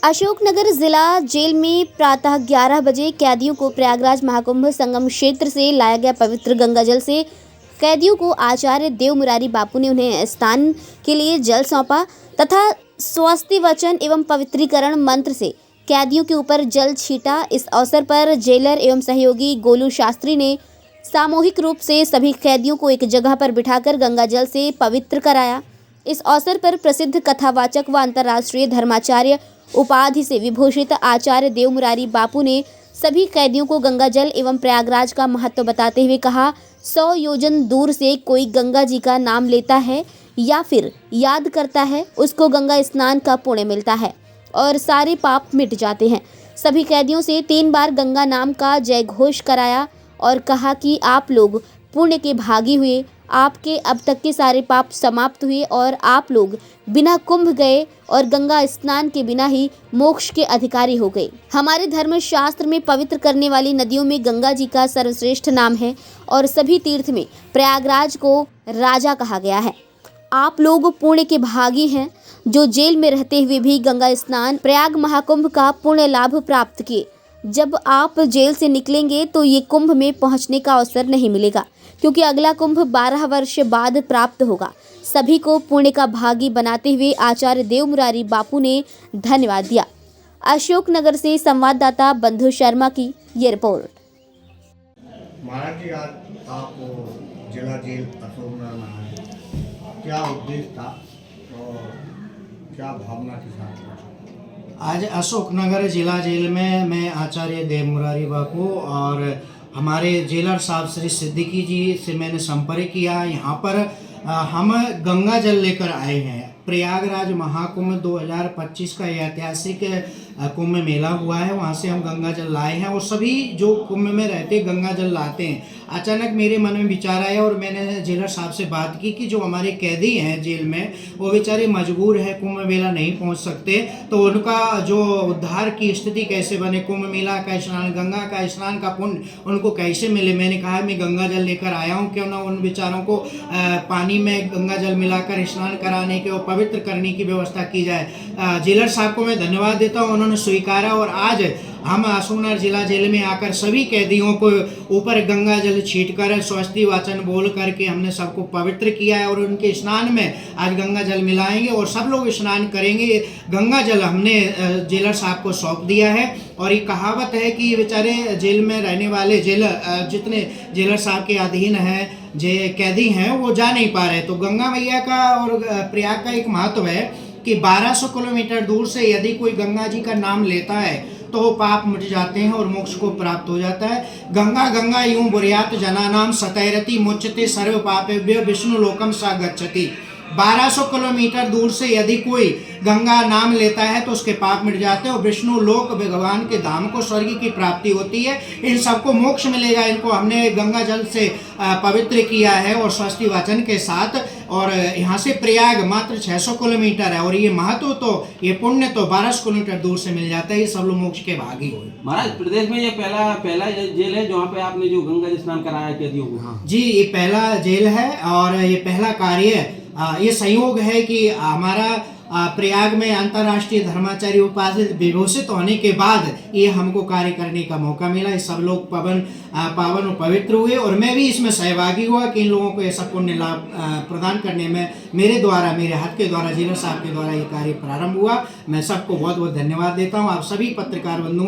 अशोकनगर जिला जेल में प्रातः 11 बजे कैदियों को प्रयागराज महाकुंभ संगम क्षेत्र से लाया गया पवित्र गंगाजल से कैदियों को आचार्य देवमुरारी बापू ने उन्हें स्नान के लिए जल सौंपा तथा स्वस्ति वचन एवं पवित्रीकरण मंत्र से कैदियों के ऊपर जल छीटा। इस अवसर पर जेलर एवं सहयोगी गोलू शास्त्री ने सामूहिक रूप से सभी कैदियों को एक जगह पर बिठाकर गंगाजल से पवित्र कराया। इस अवसर पर प्रसिद्ध कथावाचक व अंतर्राष्ट्रीय धर्माचार्य उपाधि से विभूषित आचार्य देवमुरारी बापू ने सभी कैदियों को गंगाजल एवं प्रयागराज का महत्व बताते हुए कहा, 100 योजन दूर से कोई गंगा जी का नाम लेता है या फिर याद करता है, उसको गंगा स्नान का पुण्य मिलता है और सारे पाप मिट जाते हैं। सभी कैदियों से 3 बार गंगा नाम का जय घोष कराया और कहा कि आप लोग पुण्य के भागी हुए, आपके अब तक के सारे पाप समाप्त हुए और आप लोग बिना कुंभ गए और गंगा स्नान के बिना ही मोक्ष के अधिकारी हो गए। हमारे धर्म शास्त्र में पवित्र करने वाली नदियों में गंगा जी का सर्वश्रेष्ठ नाम है और सभी तीर्थ में प्रयागराज को राजा कहा गया है। आप लोग पुण्य के भागी हैं जो जेल में रहते हुए भी गंगा स्नान प्रयाग महाकुंभ का पुण्य लाभ प्राप्त किए। जब आप जेल से निकलेंगे तो ये कुंभ में पहुंचने का अवसर नहीं मिलेगा, क्योंकि अगला कुंभ 12 वर्ष बाद प्राप्त होगा। सभी को पुण्य का भागी बनाते हुए आचार्य देवमुरारी बापू ने धन्यवाद दिया। अशोकनगर से संवाददाता बंधु शर्मा की ये रिपोर्ट। महाराज जी, आज आप जिला जेल अशोकनगर में आए, क्या उद्देश्य था और क्या भावना के साथ? आज अशोकनगर जिला जेल में मैं आचार्य देवमुरारी बापू और हमारे जेलर साहब श्री सिद्दीकी जी से मैंने संपर्क किया। यहाँ पर हम गंगा जल लेकर आए हैं। प्रयागराज महाकुंभ 2025 का ऐतिहासिक कुंभ मेला हुआ है, वहाँ से हम गंगा जल लाए हैं और सभी जो कुंभ में रहते गंगा जल लाते हैं। अचानक मेरे मन में विचार आया और मैंने जेलर साहब से बात की कि जो हमारे कैदी हैं जेल में, वो बेचारे मजबूर हैं, कुंभ मेला नहीं पहुँच सकते, तो उनका जो उद्धार की स्थिति कैसे बने, कुंभ मेला का स्नान, गंगा का स्नान का पुण्य उनको कैसे मिले। मैंने कहा मैं गंगा जल लेकर आया हूँ, क्यों ना उन बेचारों को पानी में गंगा जल मिलाकर स्नान कराने के और पवित्र करने की व्यवस्था की जाए। जेलर साहब को मैं धन्यवाद देता हूँ, उन्होंने स्वीकारा और आज हम अशोकनगर जिला जेल में आकर सभी कैदियों को ऊपर गंगा जल छींटकर स्वस्ति वाचन बोल करके हमने सबको पवित्र किया है और उनके स्नान में आज गंगा जल मिलाएंगे और सब लोग स्नान करेंगे। गंगा जल हमने जेलर साहब को सौंप दिया है और ये कहावत है कि ये बेचारे जेल में रहने वाले जितने जेलर साहब के अधीन हैं, जे कैदी हैं, वो जा नहीं पा रहे। तो गंगा मैया का और प्रयाग का एक महत्व है कि 1200 किलोमीटर दूर से यदि कोई गंगा जी का नाम लेता है तो वो पाप मिट जाते हैं और मोक्ष को प्राप्त हो जाता है। गंगा गंगा यूं बुर्यात जनानाम सतैरति मुच्यते सर्व पापेभ्यो विष्णु लोकम सा गच्छति। 1200 किलोमीटर दूर से यदि कोई गंगा नाम लेता है तो उसके पाप मिट जाते हैं और विष्णु लोक भगवान के धाम को स्वर्ग की प्राप्ति होती है। इन सबको मोक्ष मिलेगा। इनको हमने गंगा जल से पवित्र किया है और स्वस्ति वाचन के साथ। और यहाँ से प्रयाग मात्र 600 किलोमीटर है और ये महत्व तो ये पुण्य तो 1200 किलोमीटर दूर से मिल जाता है। ये सब लोग मोक्ष के भागी हो। महाराज, प्रदेश में ये पहला जेल है जहाँ पे आपने जो गंगा स्नान कराया कैदियों को? हाँ जी, ये पहला जेल है और ये पहला कार्य ये संयोग है कि हमारा प्रयाग में अंतर्राष्ट्रीय धर्माचार्य उपाधि विभूषित होने के बाद ये हमको कार्य करने का मौका मिला। ये सब लोग पावन और पवित्र हुए और मैं भी इसमें सहभागी हुआ कि इन लोगों को ऐसा पुण्य लाभ प्रदान करने में मेरे द्वारा, मेरे हाथ के द्वारा, जेलर साहब के द्वारा ये कार्य प्रारंभ हुआ। मैं सबको बहुत बहुत धन्यवाद देता हूँ। आप सभी पत्रकार बंधुओं